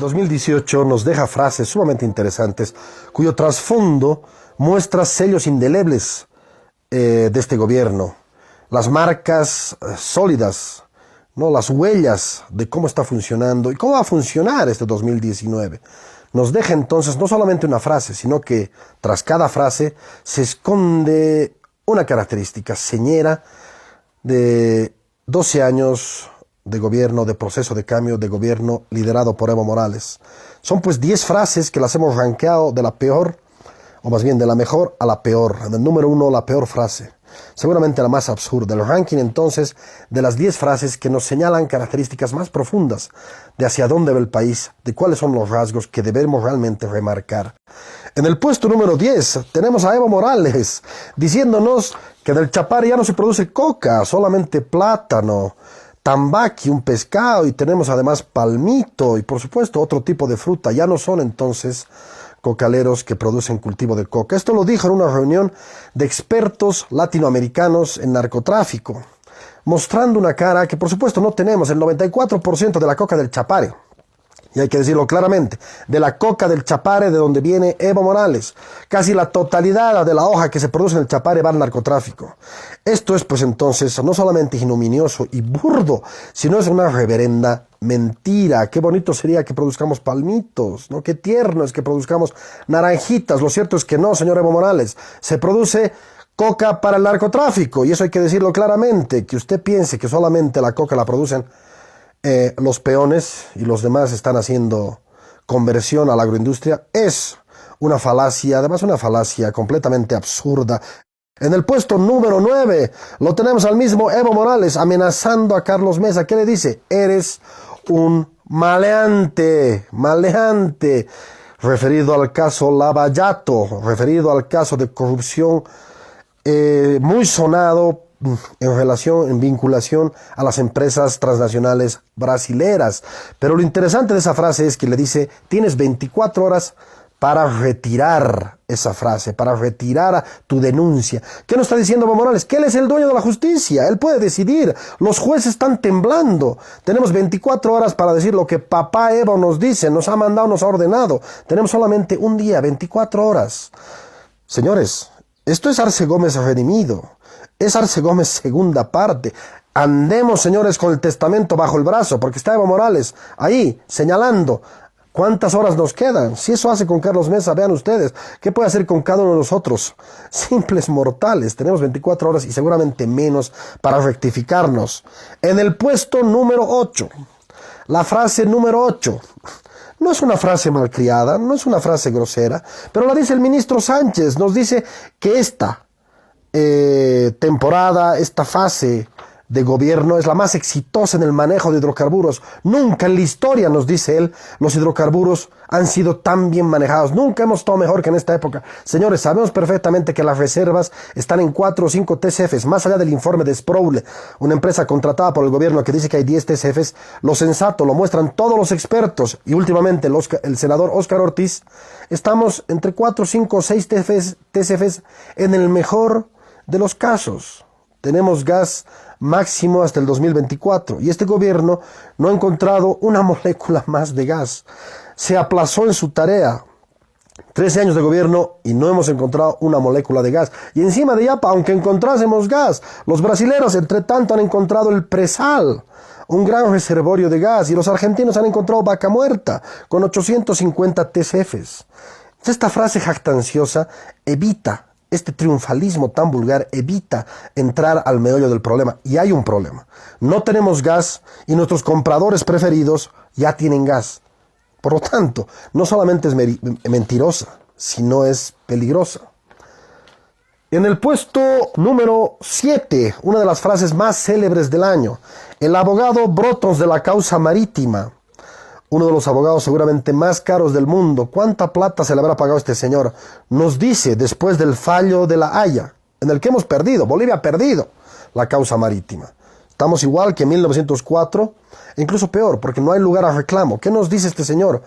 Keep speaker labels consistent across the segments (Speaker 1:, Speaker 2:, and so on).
Speaker 1: 2018 nos deja frases sumamente interesantes cuyo trasfondo muestra sellos indelebles de este gobierno, las marcas sólidas, ¿no? Las huellas de cómo está funcionando y cómo va a funcionar este 2019. Nos deja entonces no solamente una frase, sino que tras cada frase se esconde una característica señera de 12 años de gobierno, de proceso de cambio, de gobierno liderado por Evo Morales. Son pues 10 frases que las hemos rankeado de la peor, o más bien de la mejor a la peor. En el número 1, la peor frase. Seguramente la más absurda. El ranking entonces de las 10 frases que nos señalan características más profundas de hacia dónde va el país, de cuáles son los rasgos que debemos realmente remarcar. En el puesto número 10 tenemos a Evo Morales diciéndonos que del Chapare ya no se produce coca, solamente plátano, tambaqui, un pescado, y tenemos además palmito y por supuesto otro tipo de fruta. Ya no son entonces cocaleros que producen cultivo de coca. Esto lo dijo en una reunión de expertos latinoamericanos en narcotráfico, mostrando una cara que por supuesto no tenemos. El 94% de la coca del Chapare, y hay que decirlo claramente, de la coca del Chapare, de donde viene Evo Morales, casi la totalidad de la hoja que se produce en el Chapare va al narcotráfico. Esto es pues entonces no solamente ignominioso y burdo, sino es una reverenda mentira. Qué bonito sería que produzcamos palmitos, ¿no? Qué tierno es que produzcamos naranjitas. Lo cierto es que no, señor Evo Morales, se produce coca para el narcotráfico, y eso hay que decirlo claramente. Que usted piense que solamente la coca la producen los peones y los demás están haciendo conversión a la agroindustria es una falacia, además una falacia completamente absurda. En el puesto número 9 lo tenemos al mismo Evo Morales amenazando a Carlos Mesa. ¿Qué le dice? Eres un maleante, referido al caso Lavallato, referido al caso de corrupción muy sonado en vinculación a las empresas transnacionales brasileras. Pero lo interesante de esa frase es que le dice, tienes 24 horas para retirar esa frase, para retirar tu denuncia. ¿Qué nos está diciendo Evo Morales? Que él es el dueño de la justicia, él puede decidir. Los jueces están temblando. Tenemos 24 horas para decir lo que papá Evo nos dice, nos ha mandado, nos ha ordenado. Tenemos solamente un día, 24 horas. Señores, esto es Arce Gómez redimido. Es Arce Gómez segunda parte. Andemos, señores, con el testamento bajo el brazo, porque está Evo Morales ahí señalando cuántas horas nos quedan. Si eso hace con Carlos Mesa, vean ustedes, ¿qué puede hacer con cada uno de nosotros? Simples mortales. Tenemos 24 horas y seguramente menos para rectificarnos. En el puesto número 8, la frase número 8. No es una frase malcriada, no es una frase grosera, pero la dice el ministro Sánchez. Nos dice que esta temporada, esta fase de gobierno es la más exitosa en el manejo de hidrocarburos. Nunca en la historia, nos dice él, los hidrocarburos han sido tan bien manejados. Nunca hemos estado mejor que en esta época. Señores, sabemos perfectamente que las reservas están en 4 o 5 TCFs, más allá del informe de Sproule, una empresa contratada por el gobierno que dice que hay 10 TCFs. Lo sensato lo muestran todos los expertos, y últimamente el senador Óscar Ortiz. Estamos entre 4, 5 o 6 TCFs en el mejor de los casos. Tenemos gas máximo hasta el 2024 y este gobierno no ha encontrado una molécula más de gas. Se aplazó en su tarea. 13 años de gobierno y no hemos encontrado una molécula de gas. Y encima de Yapa, aunque encontrásemos gas, los brasileños entre tanto han encontrado el presal, un gran reservorio de gas, y los argentinos han encontrado Vaca Muerta con 850 TCFs. Esta frase jactanciosa evita, este triunfalismo tan vulgar evita entrar al meollo del problema. Y hay un problema. No tenemos gas y nuestros compradores preferidos ya tienen gas. Por lo tanto, no solamente es mentirosa, sino es peligrosa. En el puesto número 7, una de las frases más célebres del año, el abogado Brotons de la causa marítima, uno de los abogados seguramente más caros del mundo. ¿Cuánta plata se le habrá pagado a este señor? Nos dice, después del fallo de La Haya, en el que hemos perdido, Bolivia ha perdido la causa marítima. Estamos igual que en 1904, e incluso peor, porque no hay lugar a reclamo. ¿Qué nos dice este señor?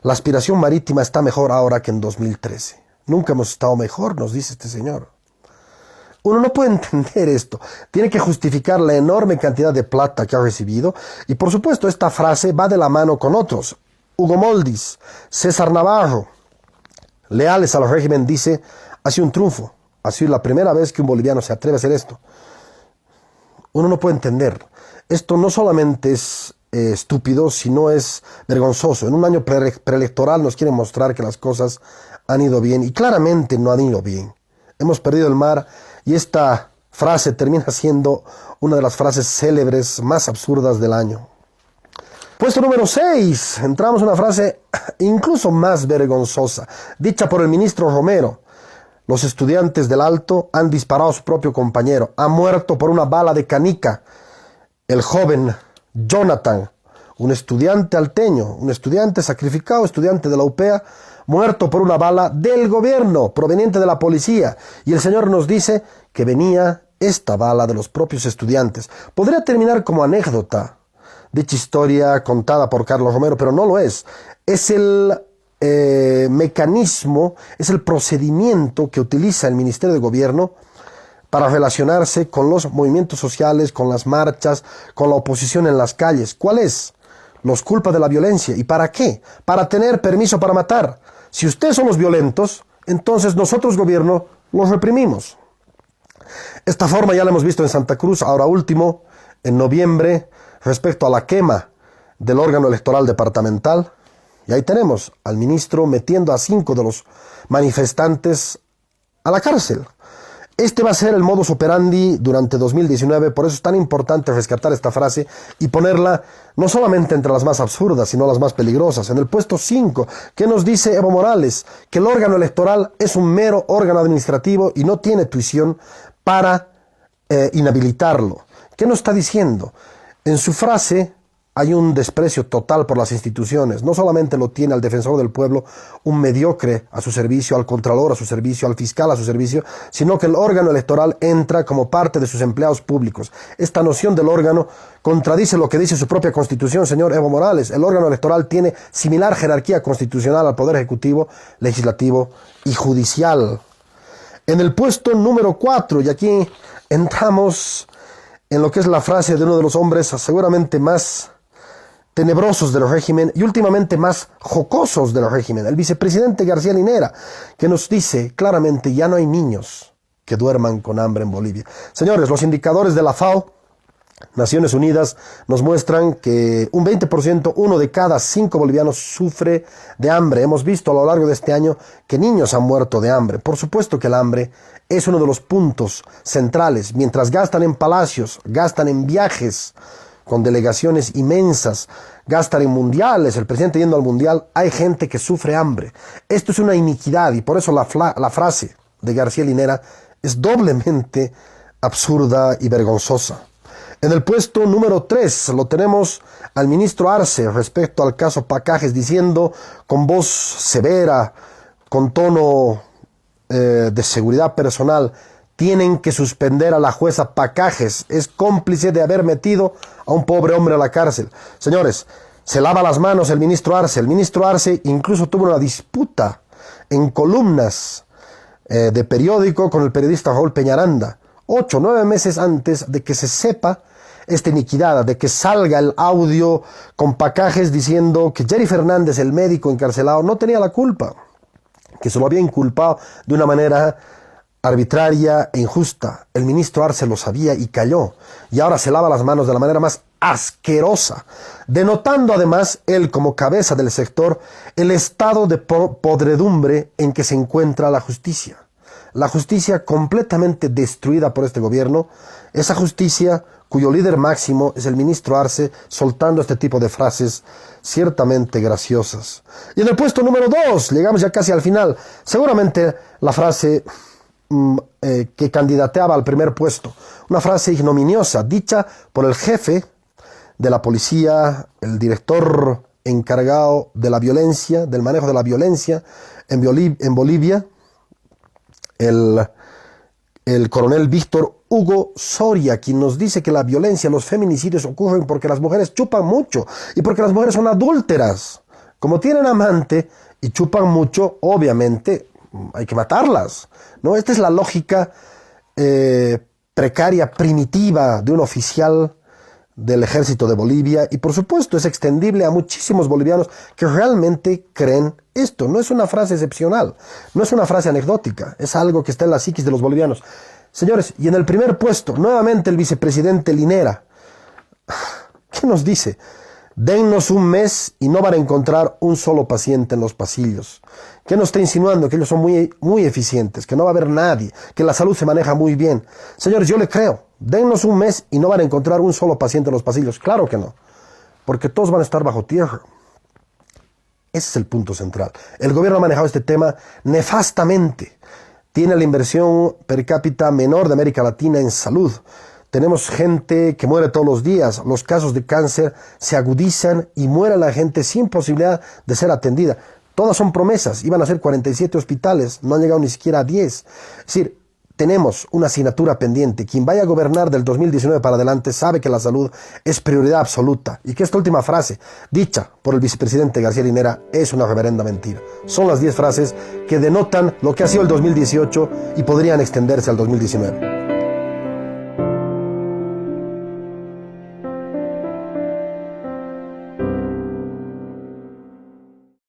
Speaker 1: La aspiración marítima está mejor ahora que en 2013. Nunca hemos estado mejor, nos dice este señor. Uno no puede entender esto. Tiene que justificar la enorme cantidad de plata que ha recibido. Y por supuesto, esta frase va de la mano con otros. Hugo Moldis, César Navarro, leales al régimen, dice, ha sido un triunfo, ha sido la primera vez que un boliviano se atreve a hacer esto. Uno no puede entender. Esto no solamente es estúpido, sino es vergonzoso. En un año preelectoral nos quieren mostrar que las cosas han ido bien, y claramente no han ido bien. Hemos perdido el mar, y esta frase termina siendo una de las frases célebres más absurdas del año. Puesto número 6, entramos en una frase incluso más vergonzosa, dicha por el ministro Romero. Los estudiantes del Alto han disparado a su propio compañero. Ha muerto por una bala de canica el joven Jonathan, un estudiante alteño, un estudiante sacrificado, estudiante de la UPEA, muerto por una bala del gobierno, proveniente de la policía. Y el señor nos dice que venía esta bala de los propios estudiantes. Podría terminar como anécdota dicha historia contada por Carlos Romero, pero no lo es. Es el mecanismo, es el procedimiento que utiliza el Ministerio de Gobierno para relacionarse con los movimientos sociales, con las marchas, con la oposición en las calles. ¿Cuál es? Los culpa de la violencia. ¿Y para qué? Para tener permiso para matar. Si ustedes son los violentos, entonces nosotros, gobierno, los reprimimos. Esta forma ya la hemos visto en Santa Cruz, ahora último, en noviembre, respecto a la quema del órgano electoral departamental. Y ahí tenemos al ministro metiendo a 5 de los manifestantes a la cárcel. Este va a ser el modus operandi durante 2019, por eso es tan importante rescatar esta frase y ponerla no solamente entre las más absurdas, sino las más peligrosas. En el puesto 5, ¿qué nos dice Evo Morales? Que el órgano electoral es un mero órgano administrativo y no tiene tuición para inhabilitarlo. ¿Qué nos está diciendo? En su frase hay un desprecio total por las instituciones. No solamente lo tiene al defensor del pueblo, un mediocre a su servicio, al contralor a su servicio, al fiscal a su servicio, sino que el órgano electoral entra como parte de sus empleados públicos. Esta noción del órgano contradice lo que dice su propia Constitución, señor Evo Morales. El órgano electoral tiene similar jerarquía constitucional al Poder Ejecutivo, Legislativo y Judicial. En el puesto número 4, y aquí entramos en lo que es la frase de uno de los hombres seguramente más tenebrosos del régimen y últimamente más jocosos del régimen, el vicepresidente García Linera, que nos dice claramente: ya no hay niños que duerman con hambre en Bolivia. Señores, los indicadores de la FAO, Naciones Unidas, nos muestran que un 20%, 1 de cada 5 bolivianos sufre de hambre. Hemos visto a lo largo de este año que niños han muerto de hambre. Por supuesto que el hambre es uno de los puntos centrales. Mientras gastan en palacios, gastan en viajes con delegaciones inmensas, gastan en mundiales, el presidente yendo al mundial, hay gente que sufre hambre. Esto es una iniquidad y por eso la frase de García Linera es doblemente absurda y vergonzosa. En el puesto número 3 lo tenemos al ministro Arce respecto al caso Pacajes, diciendo con voz severa, con tono de seguridad personal: tienen que suspender a la jueza Pacajes, es cómplice de haber metido a un pobre hombre a la cárcel. Señores, se lava las manos el ministro Arce. El ministro Arce incluso tuvo una disputa en columnas de periódico con el periodista Raúl Peñaranda, 8 o 9 meses antes de que se sepa esta iniquidad, de que salga el audio con Pacajes diciendo que Jerry Fernández, el médico encarcelado, no tenía la culpa, que se lo había inculpado de una manera arbitraria e injusta. El ministro Arce lo sabía y calló, y ahora se lava las manos de la manera más asquerosa, denotando además él, como cabeza del sector, el estado de podredumbre en que se encuentra la justicia. La justicia completamente destruida por este gobierno, esa justicia cuyo líder máximo es el ministro Arce, soltando este tipo de frases ciertamente graciosas. Y en el puesto número 2, llegamos ya casi al final, seguramente la frase que candidateaba al primer puesto, una frase ignominiosa, dicha por el jefe de la policía, el director encargado de la violencia, del manejo de la violencia en Bolivia, el coronel Víctor Hugo Soria, quien nos dice que la violencia, los feminicidios ocurren porque las mujeres chupan mucho y porque las mujeres son adúlteras. Como tienen amante y chupan mucho, obviamente hay que matarlas, ¿no? Esta es la lógica precaria, primitiva de un oficial del ejército de Bolivia y por supuesto es extendible a muchísimos bolivianos que realmente creen esto. No es una frase excepcional, no es una frase anecdótica, es algo que está en la psiquis de los bolivianos. Señores, y en el primer puesto, nuevamente el vicepresidente Linera, ¿qué nos dice? Dennos un mes y no van a encontrar un solo paciente en los pasillos. ¿Qué nos está insinuando? Que ellos son muy eficientes, que no va a haber nadie, que la salud se maneja muy bien. Señores, yo le creo. Dennos un mes y no van a encontrar un solo paciente en los pasillos. Claro que no, porque todos van a estar bajo tierra. Ese es el punto central. El gobierno ha manejado este tema nefastamente. Tiene la inversión per cápita menor de América Latina en salud. Tenemos gente que muere todos los días. Los casos de cáncer se agudizan y muere la gente sin posibilidad de ser atendida. Todas son promesas. Iban a ser 47 hospitales. No han llegado ni siquiera a 10. Es decir, tenemos una asignatura pendiente. Quien vaya a gobernar del 2019 para adelante sabe que la salud es prioridad absoluta. Y que esta última frase, dicha por el vicepresidente García Linera, es una reverenda mentira. Son las 10 frases que denotan lo que ha sido el 2018 y podrían extenderse al 2019.